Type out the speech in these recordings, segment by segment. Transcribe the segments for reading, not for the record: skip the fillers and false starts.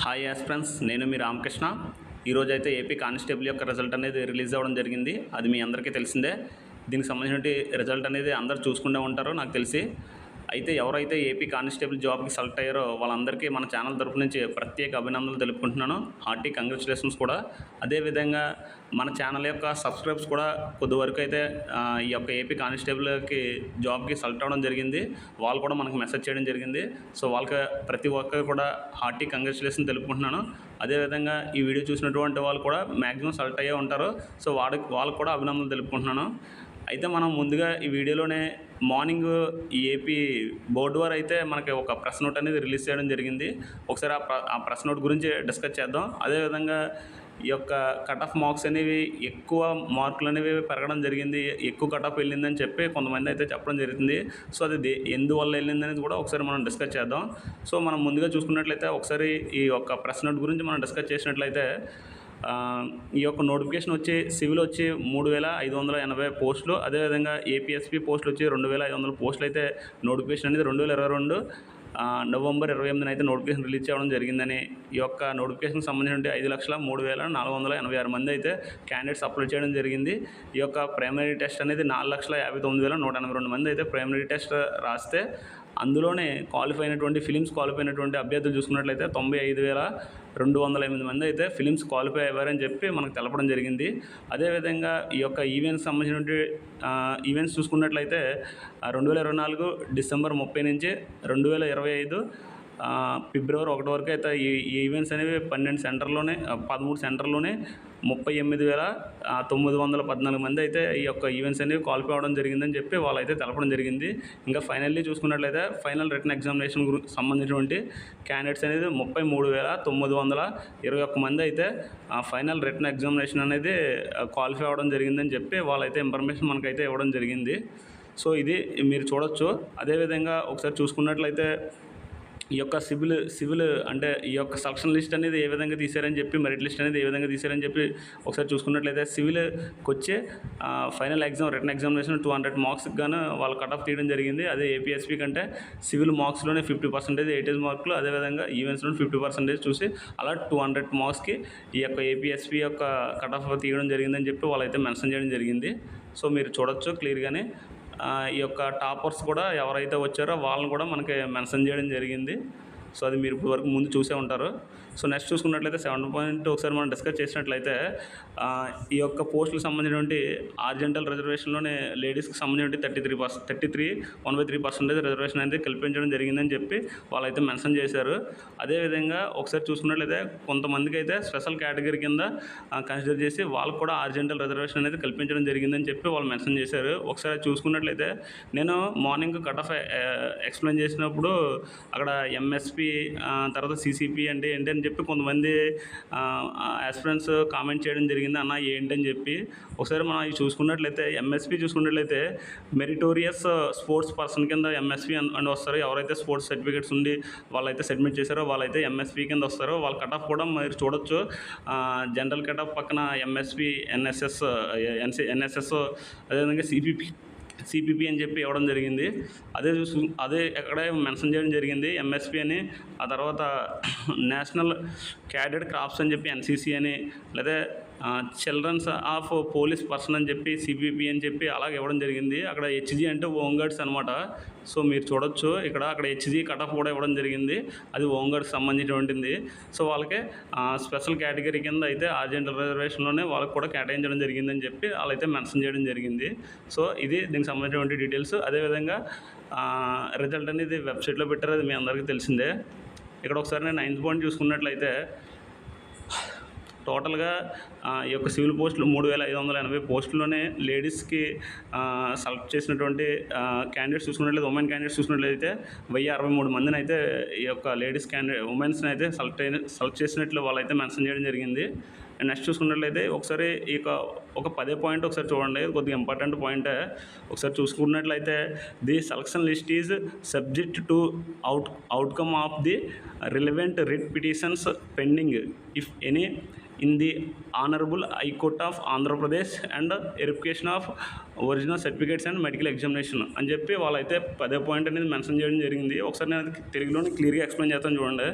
Hi friends, నేను మీ రామకృష్ణ. ఈరోజైతే AP constable యొక్క రిజల్ట్ అనేది రిలీజ్ అవ్వడం జరిగింది. అది మీ అందరికీ తెలిసిందే. దీనికి సంబంధించిన రిజల్ట్ అనేది అందరూ చూసుకుంటూ ఉంటారు నాకు తెలిసి. అయితే ఎవరైతే ఏపీ కానిస్టేబుల్ జాబ్కి సెలెక్ట్ అయ్యారో వాళ్ళందరికీ మన ఛానల్ తరపు నుంచి ప్రత్యేక అభినందనలు తెలుపుకుంటున్నాను. హార్టీ కంగ్రాచులేషన్స్ కూడా. అదేవిధంగా మన ఛానల్ యొక్క సబ్స్క్రైబ్స్ కూడా కొద్దివరకు అయితే ఈ యొక్క ఏపీ కానిస్టేబుల్కి జాబ్కి సెలెక్ట్ అవ్వడం జరిగింది. వాళ్ళు కూడా మనకు మెసేజ్ చేయడం జరిగింది. సో వాళ్ళకి ప్రతి ఒక్కరు కూడా హార్టీ కంగ్రాచులేషన్ తెలుపుకుంటున్నాను. అదేవిధంగా ఈ వీడియో చూసినటువంటి వాళ్ళు కూడా మ్యాక్సిమం సెలెక్ట్ అయ్యే ఉంటారు. సో వాళ్ళకు కూడా అభినందనలు తెలుపుకుంటున్నాను. అయితే మనం ముందుగా ఈ వీడియోలోనే మార్నింగ్ ఈ ఏపీ బోర్డు వారు అయితే మనకి ఒక ప్రెస్ నోట్ అనేది రిలీజ్ చేయడం జరిగింది. ఒకసారి ఆ ప్రెస్ నోట్ గురించి డిస్కస్ చేద్దాం. అదేవిధంగా ఈ యొక్క కట్ ఆఫ్ మార్క్స్ అనేవి ఎక్కువ మార్కులు అనేవి పెరగడం జరిగింది, ఎక్కువ కట్ ఆఫ్ వెళ్ళిందని చెప్పి కొంతమంది అయితే చెప్పడం జరుగుతుంది. సో అది ఎందువల్ల వెళ్ళింది అనేది కూడా ఒకసారి మనం డిస్కస్ చేద్దాం. సో మనం ముందుగా చూసుకున్నట్లయితే ఒకసారి ఈ యొక్క ప్రెస్ నోట్ గురించి మనం డిస్కస్ చేసినట్లయితే ఈ యొక్క నోటిఫికేషన్ వచ్చి సివిల్ వచ్చి 3580 పోస్టులు, అదేవిధంగా ఏపీఎస్పీ పోస్టులు వచ్చి 2500 పోస్టులు అయితే నోటిఫికేషన్ అనేది 2022 నవంబర్ 28న అయితే నోటిఫికేషన్ రిలీజ్ చేయడం జరిగిందని, ఈ యొక్క నోటిఫికేషన్కి సంబంధించి 5,03,486 మంది అయితే క్యాండిడేట్స్ అప్లై చేయడం జరిగింది. ఈ యొక్క ప్రైమరీ టెస్ట్ అనేది 4,59,182 మంది అయితే ప్రైమరీ టెస్ట్ రాస్తే అందులోనే ఫిలిమ్స్ క్వాలిఫై అయినటువంటి అభ్యర్థులు చూసుకున్నట్లయితే 95,208 మంది అయితే ఫిలిమ్స్ క్వాలిఫై అయ్యారని చెప్పి మనకు తెలపడం జరిగింది. అదేవిధంగా ఈ యొక్క ఈవెంట్స్ సంబంధించిన ఈవెంట్స్ చూసుకున్నట్లయితే 2024 డిసెంబర్ 30 నుంచి 2025 ఫిబ్రవరి 1 వరకు అయితే ఈ ఈవెంట్స్ అనేవి 13 సెంటర్లోనే 38,914 మంది అయితే ఈ యొక్క ఈవెంట్స్ అనేవి క్వాలిఫై అవ్వడం జరిగిందని చెప్పి వాళ్ళైతే తెలపడం జరిగింది. ఇంకా ఫైనల్లీ చూసుకున్నట్లయితే ఫైనల్ రిటన్ ఎగ్జామినేషన్ సంబంధించినటువంటి క్యాండిడేట్స్ అనేది 33,921 మంది అయితే ఫైనల్ రిటన్ ఎగ్జామినేషన్ అనేది క్వాలిఫై అవ్వడం జరిగిందని చెప్పి వాళ్ళైతే ఇన్ఫర్మేషన్ మనకైతే ఇవ్వడం జరిగింది. సో ఇది మీరు చూడొచ్చు. అదేవిధంగా ఒకసారి చూసుకున్నట్లయితే ఈ యొక్క సివిల్ అంటే ఈ యొక్క సెలక్షన్ లిస్ట్ అనేది ఏ విధంగా తీశారని చెప్పి, మెరిట్ లిస్ట్ అనేది ఏ విధంగా తీశారని చెప్పి ఒకసారి చూసుకున్నట్లయితే సివిల్కి వచ్చే ఫైనల్ రిటన్ ఎగ్జామినేషన్ 200 మార్క్స్కి గాను వాళ్ళు కట్ ఆఫ్ తీయడం జరిగింది. అదే ఏపీఎస్పీ కంటే సివిల్ మార్క్స్లోనే 50% ఎయిటేజ్ మార్కులు, అదేవిధంగా ఈవెంట్స్లోనే 50% చూసి అలా 200 మార్క్స్కి ఈ యొక్క ఏపీఎస్పీ యొక్క కట్ ఆఫ్ తీయడం జరిగిందని చెప్పి వాళ్ళైతే మెన్షన్ చేయడం జరిగింది. సో మీరు చూడొచ్చు క్లియర్గానే. ఈ యొక్క టాపర్స్ కూడా ఎవరైతే వచ్చారో వాళ్ళని కూడా మనకి మెన్షన్ చేయడం జరిగింది. సో అది మీరు ఇప్పుడు వరకు ముందు చూసే ఉంటారు. సో నెక్స్ట్ చూసుకున్నట్లయితే 7 పాయింట్ ఒకసారి మనం డిస్కస్ చేసినట్లయితే ఈ యొక్క పోస్టులకు సంబంధించినటువంటి ఆర్జెంటల్ రిజర్వేషన్లోనే లేడీస్కి సంబంధించి 1/3% రిజర్వేషన్ అనేది కల్పించడం జరిగిందని చెప్పి వాళ్ళైతే మెన్షన్ చేశారు. అదేవిధంగా ఒకసారి చూసుకున్నట్లయితే కొంతమందికి అయితే స్పెషల్ కేటగిరీ కింద కన్సిడర్ చేసి వాళ్ళకు కూడా ఆర్జెంటల్ రిజర్వేషన్ అనేది కల్పించడం జరిగిందని చెప్పి వాళ్ళు మెన్షన్ చేశారు. ఒకసారి చూసుకున్నట్లయితే నేను మార్నింగ్ కట్ ఆఫ్ ఎక్స్ప్లెయిన్ చేసినప్పుడు అక్కడ ఎంఎస్పీ తర్వాత సిసిపి అంటే ఏంటని చెప్పి కొంతమంది ఆస్పిరెంట్స్ కామెంట్ చేయడం జరిగింది. అన్న ఏంటని చెప్పి ఒకసారి మనం ఇవి చూసుకున్నట్లయితే ఎంఎస్పీ చూసుకున్నట్లయితే మెరిటోరియస్ స్పోర్ట్స్ పర్సన్ కింద ఎంఎస్పీ అని వస్తారు. ఎవరైతే స్పోర్ట్స్ సర్టిఫికేట్స్ ఉండి వాళ్ళైతే సబ్మిట్ చేశారో వాళ్ళైతే ఎంఎస్పీ కింద వస్తారు. వాళ్ళ కట్ ఆఫ్ కూడా మీరు చూడొచ్చు. జనరల్ కట్ ఆఫ్ పక్కన ఎంఎస్పీ, ఎన్ఎస్ఎస్ అదేవిధంగా సిపిపి అని చెప్పి ఇవ్వడం జరిగింది. అదే ఎక్కడే మెన్షన్ చేయడం జరిగింది ఎంఎస్పి అని. ఆ తర్వాత నేషనల్ క్యాడెట్ క్రాప్స్ అని చెప్పి ఎన్సిసి అని, లేదా చిల్డ్రన్స్ ఆఫ్ పోలీస్ పర్సన్ అని చెప్పి సిపిపి అని చెప్పి అలాగే ఇవ్వడం జరిగింది. అక్కడ హెచ్జి అంటే హోంగార్డ్స్ అనమాట. సో మీరు చూడొచ్చు అక్కడ హెచ్జి కట్ ఆఫ్ కూడా ఇవ్వడం జరిగింది. అది హోంగార్డ్స్ సంబంధించినటువంటిది. సో వాళ్ళకి స్పెషల్ కేటగిరీ కింద అయితే ఆర్జెంటల్ రిజర్వేషన్లోనే వాళ్ళకి కూడా కేటాయించడం జరిగిందని చెప్పి వాళ్ళైతే మెన్షన్ చేయడం జరిగింది. సో ఇది దీనికి సంబంధించినటువంటి డీటెయిల్స్. అదేవిధంగా రిజల్ట్ అనేది వెబ్సైట్లో పెట్టారు, అది మీ అందరికీ తెలిసిందే. ఇక్కడ ఒకసారి నేను 9th పాయింట్ చూసుకున్నట్లయితే టోటల్గా ఈ యొక్క సివిల్ పోస్టులు 3580 పోస్టుల్లోనే లేడీస్కి సెలెక్ట్ చేసినటువంటి క్యాండిడేట్స్ చూసుకున్నట్లయితే, ఉమెన్ క్యాండిడేట్స్ చూసుకున్నట్లయితే 1063 మందిని అయితే ఈ యొక్క లేడీస్ ఉమెన్స్ని అయితే సెలెక్ట్ చేసినట్లు వాళ్ళైతే మెన్షన్ చేయడం జరిగింది. నెక్స్ట్ చూసుకున్నట్లయితే ఒకసారి ఒక 10 పాయింట్ ఒకసారి చూడండి, కొద్దిగా ఇంపార్టెంట్ పాయింటే. ఒకసారి చూసుకున్నట్లయితే the selection list is subject to outcome of the relevant writ petitions pending if any in the honourable high court of Andhra Pradesh and verification of original certificates and medical examination అని చెప్పి వాళ్ళైతే 10 పాయింట్ అనేది మెన్షన్ చేయడం జరిగింది. ఒకసారి నేను తెలుగులోని క్లియర్గా ఎక్స్ప్లెయిన్ చేస్తాను చూడండి.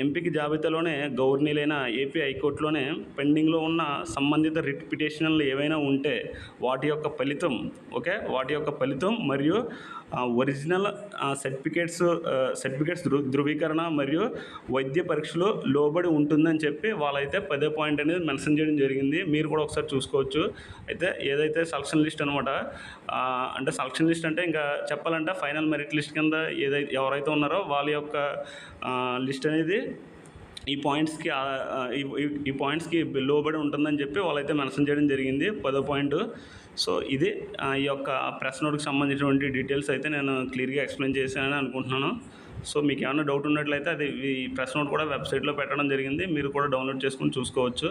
ఎంపిక జాబితాలోనే గౌరవనీయులైన ఏపీ హైకోర్టులోనే పెండింగ్లో ఉన్న సంబంధిత రిట్ పిటిషన్లు ఏవైనా ఉంటే వాటి యొక్క ఫలితం వాటి యొక్క ఫలితం మరియు ఒరిజినల్ సర్టిఫికేట్స్ ధృవీకరణ మరియు వైద్య పరీక్షలు లోబడి ఉంటుందని చెప్పి వాళ్ళైతే 10వ పాయింట్ అనేది మెన్షన్ చేయడం జరిగింది. మీరు కూడా ఒకసారి చూసుకోవచ్చు. అయితే ఏదైతే సెలక్షన్ లిస్ట్ అనమాట, అంటే సెలక్షన్ లిస్ట్ అంటే ఇంకా చెప్పాలంటే ఫైనల్ మెరిట్ లిస్ట్ కింద ఎవరైతే ఉన్నారో వాళ్ళ యొక్క లిస్ట్ అనేది ఈ పాయింట్స్కి లోబడి ఉంటుందని చెప్పి వాళ్ళైతే మెన్షన్ చేయడం జరిగింది 10వ పాయింట్. సో ఇది ఈ యొక్క ప్రెస్ నోట్కి సంబంధించినటువంటి డీటెయిల్స్ అయితే నేను క్లియర్గా ఎక్స్ప్లెయిన్ చేశానని అనుకుంటున్నాను. సో మీకు ఏమైనా డౌట్ ఉన్నట్లయితే అది ఈ ప్రెస్ నోట్ కూడా వెబ్సైట్లో పెట్టడం జరిగింది, మీరు కూడా డౌన్లోడ్ చేసుకుని చూసుకోవచ్చు.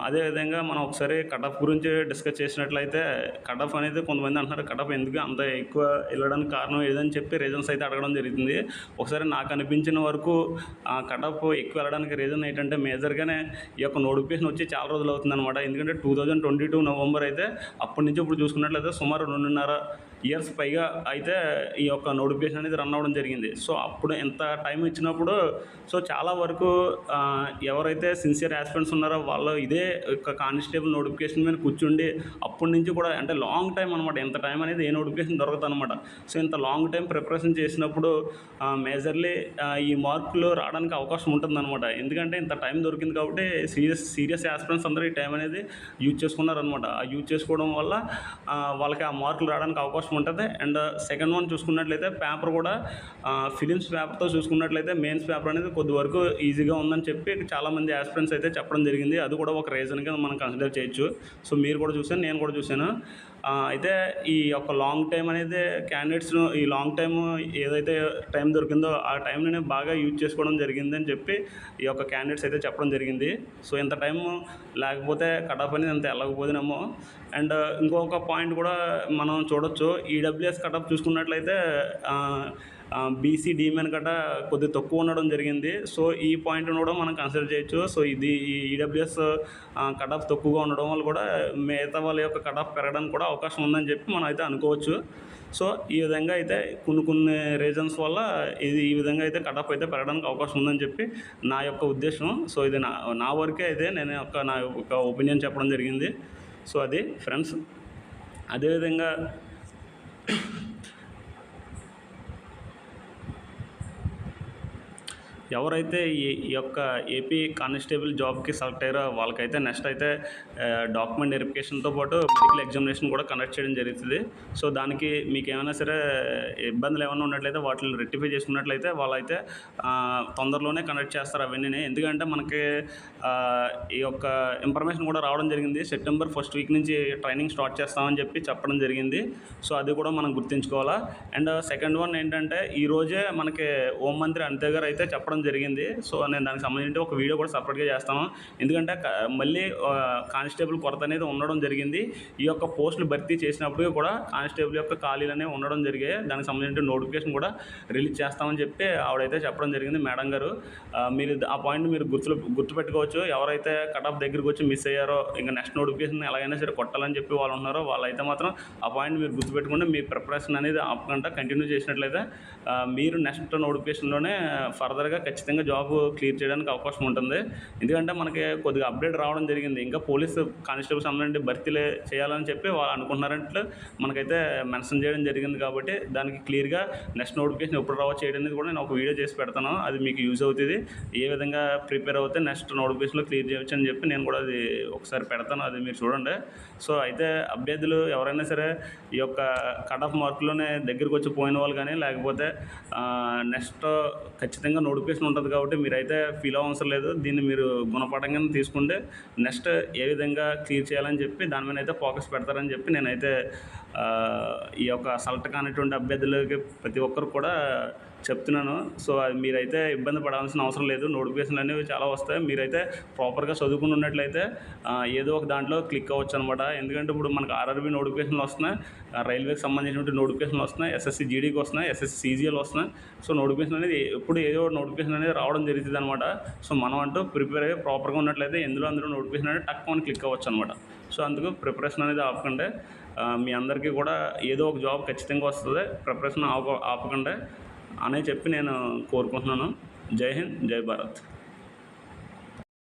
అదేవిధంగా మనం ఒకసారి కట్-ఆఫ్ గురించి డిస్కస్ చేసినట్లయితే, కట్-ఆఫ్ అనేది కొంతమంది అంటున్నారు కట్-ఆఫ్ ఎందుకు అంత ఎక్కువ వెళ్ళడానికి కారణం ఏదని చెప్పి రీజన్స్ అయితే అడగడం జరుగుతుంది. ఒకసారి నాకు అనిపించిన వరకు కట్-ఆఫ్ ఎక్కువ వెళ్ళడానికి రీజన్ ఏంటంటే మేజర్గానే ఈ యొక్క నోటిఫికేషన్ వచ్చి చాలా రోజులు అవుతుందన్నమాట. ఎందుకంటే 2022 నవంబర్ అయితే అప్పటి నుంచి ఇప్పుడు చూసుకున్నట్లయితే సుమారు 2.5 ఇయర్స్ పైగా అయితే ఈ యొక్క నోటిఫికేషన్ అనేది రన్ అవ్వడం జరిగింది. సో అప్పుడు ఎంత టైం ఇచ్చినప్పుడు సో చాలా వరకు ఎవరైతే సిన్సియర్ యాస్పిరెంట్స్ ఉన్నారో వాళ్ళు ఇదే యొక్క కానిస్టేబుల్ నోటిఫికేషన్ మీద కూర్చుండి అప్పటి నుంచి కూడా అంటే లాంగ్ టైం అనమాట, ఇంత టైం అనేది ఏ నోటిఫికేషన్ దొరకదు అనమాట. సో ఇంత లాంగ్ టైం ప్రిపరేషన్ చేసినప్పుడు మేజర్లీ ఈ మార్కులు రావడానికి అవకాశం ఉంటుందన్నమాట. ఎందుకంటే ఇంత టైం దొరికింది కాబట్టి సీరియస్ యాస్పిరెంట్స్ అందరూ ఈ టైం అనేది యూజ్ చేసుకున్నారనమాట. ఆ యూజ్ చేసుకోవడం వల్ల వాళ్ళకి ఆ మార్కులు రావడానికి అవకాశం ఉంటుంది. అండ్ సెకండ్ వన్ చూసుకున్నట్లయితే పేపర్ కూడా ఫిలిమ్స్ పేపర్తో చూసుకున్నట్లయితే మెయిన్స్ పేపర్ అనేది కొద్ది వరకు ఈజీగా ఉందని చెప్పి చాలామంది యాస్పిరెంట్స్ అయితే చెప్పడం జరిగింది. అది కూడా ఒక రీజన్గా మనం కన్సిడర్ చేయొచ్చు. సో మీరు కూడా చూసాను, నేను కూడా చూశాను. అయితే ఈ యొక్క లాంగ్ టైం అనేది క్యాండిడేట్స్ను ఈ లాంగ్ టైం ఏదైతే టైం దొరికిందో ఆ టైంని బాగా యూజ్ చేసుకోవడం జరిగిందని చెప్పి ఈ యొక్క క్యాండిడేట్స్ అయితే చెప్పడం జరిగింది. సో ఇంత టైం లేకపోతే కట్-ఆఫ్ అనేది అంత వెళ్ళకపోతేనేమో. అండ్ ఇంకొక పాయింట్ కూడా మనం చూడొచ్చు, ఈడబ్ల్యూఎస్ కట్-ఆఫ్ చూసుకున్నట్లయితే బీసీ డీమెన్ గట్రా కొద్దిగా తక్కువ ఉండడం జరిగింది. సో ఈ పాయింట్ను కూడా మనం కన్సిడర్ చేయొచ్చు. సో ఇది ఈ ఈడబ్ల్యూఎస్ కట్-ఆఫ్ తక్కువగా ఉండడం వల్ల కూడా మిగతా వాళ్ళ యొక్క కట్-ఆఫ్ పెరగడానికి కూడా అవకాశం ఉందని చెప్పి మనం అయితే అనుకోవచ్చు. సో ఈ విధంగా అయితే కొన్ని రీజన్స్ వల్ల ఈ విధంగా అయితే కట్-ఆఫ్ అయితే పెరగడానికి అవకాశం ఉందని చెప్పి నా యొక్క ఉద్దేశం. సో ఇది నా వరకే అయితే నేను నా యొక్క ఒపీనియన్ చెప్పడం జరిగింది. సో అది ఫ్రెండ్స్. అదేవిధంగా ఎవరైతే ఈ యొక్క ఏపీ కానిస్టేబుల్ జాబ్కి సెలెక్ట్ అయ్యారో వాళ్ళకైతే నెక్స్ట్ అయితే డాక్యుమెంట్ వెరిఫికేషన్తో పాటు మెడికల్ ఎగ్జామినేషన్ కూడా కండక్ట్ చేయడం జరుగుతుంది. సో దానికి మీకు ఏమైనా సరే ఇబ్బందులు ఏమైనా ఉన్నట్లయితే వాటిని రెక్టిఫై చేసుకున్నట్లయితే వాళ్ళైతే తొందరలోనే కండక్ట్ చేస్తారు అవన్నీ. ఎందుకంటే మనకి ఈ యొక్క ఇన్ఫర్మేషన్ కూడా రావడం జరిగింది, సెప్టెంబర్ 1st వీక్ నుంచి ట్రైనింగ్ స్టార్ట్ చేస్తామని చెప్పి చెప్పడం జరిగింది. సో అది కూడా మనం గుర్తుంచుకోవాలా. అండ్ సెకండ్ వన్ ఏంటంటే ఈరోజే మనకి హోంమంత్రి అనిత గారు అయితే చెప్పడం జరిగింది. సో నేను దానికి సంబంధించి ఒక వీడియో కూడా సపరేట్గా చేస్తాను. ఎందుకంటే మళ్ళీ కానిస్టేబుల్ కొరత అనేది ఉండడం జరిగింది. ఈ యొక్క పోస్టులు భర్తీ చేసినప్పుడు కూడా కానిస్టేబుల్ యొక్క ఖాళీలు అనేవి ఉండడం జరిగాయి. దానికి సంబంధించిన నోటిఫికేషన్ కూడా రిలీజ్ చేస్తామని చెప్పి ఆవిడైతే చెప్పడం జరిగింది మేడం గారు. మీరు ఆ పాయింట్ మీరు గుర్తుపెట్టుకోవచ్చు. ఎవరైతే కట్-ఆఫ్ దగ్గరికి వచ్చి మిస్ అయ్యారో ఇంకా నెక్స్ట్ నోటిఫికేషన్ ఎలాగైనా సరే కొట్టాలని చెప్పి వాళ్ళు ఉన్నారో వాళ్ళైతే మాత్రం ఆ పాయింట్ మీరు గుర్తుపెట్టుకుంటే మీ ప్రిపరేషన్ అనేది ఆపకుండా కంటిన్యూ చేసినట్లయితే మీరు నెక్స్ట్ నోటిఫికేషన్లోనే ఫర్దర్గా ఖచ్చితంగా జాబ్ క్లియర్ చేయడానికి అవకాశం ఉంటుంది. ఎందుకంటే మనకి కొద్దిగా అప్డేట్ రావడం జరిగింది, ఇంకా పోలీసు కానిస్టేబుల్ సంబంధించి భర్తీలు చేయాలని చెప్పి వాళ్ళు అనుకుంటున్నారంటే మనకైతే మెన్షన్ చేయడం జరిగింది. కాబట్టి దానికి క్లియర్గా నెక్స్ట్ నోటిఫికేషన్ ఎప్పుడు రావచ్చు చేయడం అనేది కూడా నేను ఒక వీడియో చేసి పెడతాను. అది మీకు యూజ్ అవుతుంది. ఏ విధంగా ప్రిపేర్ అవుతే నెక్స్ట్ నోటిఫికేషన్లో క్లియర్ చేయవచ్చు అని చెప్పి నేను కూడా అది ఒకసారి పెడతాను, అది మీరు చూడండి. సో అయితే అభ్యర్థులు ఎవరైనా సరే ఈ యొక్క కట్-ఆఫ్ మార్కులోనే దగ్గరికి వచ్చి పోయిన వాళ్ళు కానీ లేకపోతే నెక్స్ట్ ఖచ్చితంగా నోటిఫికేషన్ ఉంటుంది కాబట్టి మీరైతే ఫీల్ అవ్వవసరం లేదు. దీన్ని మీరు గుణపాఠంగా తీసుకుంటే నెక్స్ట్ ఏ విధంగా క్లియర్ చేయాలని చెప్పి దాని మీద అయితే ఫోకస్ పెడతారని చెప్పి నేనైతే ఈ యొక్క సెలెక్ట్ కానిటువంటి అభ్యర్థులకి ప్రతి ఒక్కరు కూడా చెప్తున్నాను. సో అది మీరైతే ఇబ్బంది పడాల్సిన అవసరం లేదు. నోటిఫికేషన్లు అనేవి చాలా వస్తాయి. మీరైతే ప్రాపర్గా చదువుకుని ఉన్నట్లయితే ఏదో ఒక దాంట్లో క్లిక్ అవ్వచ్చు అనమాట. ఎందుకంటే ఇప్పుడు మనకు ఆర్ఆర్బీ నోటిఫికేషన్లు వస్తున్నాయి, రైల్వేకి సంబంధించినటువంటి నోటిఫికేషన్లు వస్తున్నాయి, ఎస్ఎస్సి జీడీకి వస్తున్నాయి, ఎస్ఎస్సి సీజీఎల్ వస్తున్నాయి. సో నోటిఫికేషన్ అనేది ఎప్పుడు ఏదో నోటిఫికేషన్ అనేది రావడం జరుగుతుంది అనమాట. సో మనం అంటూ ప్రిపేర్ అయ్యి ప్రాపర్గా ఉన్నట్లయితే అందులో నోటిఫికేషన్ అనేది టక్ అని క్లిక్ అవ్వచ్చు అనమాట. సో అందుకు ప్రిపరేషన్ అనేది ఆపకండి. మీ అందరికీ కూడా ఏదో ఒక జాబ్ ఖచ్చితంగా వస్తుంది, ప్రిపరేషన్ ఆపకండి అనే చెప్పి నేను కోరుకుంటున్నాను. జై హింద్, జై భారత్.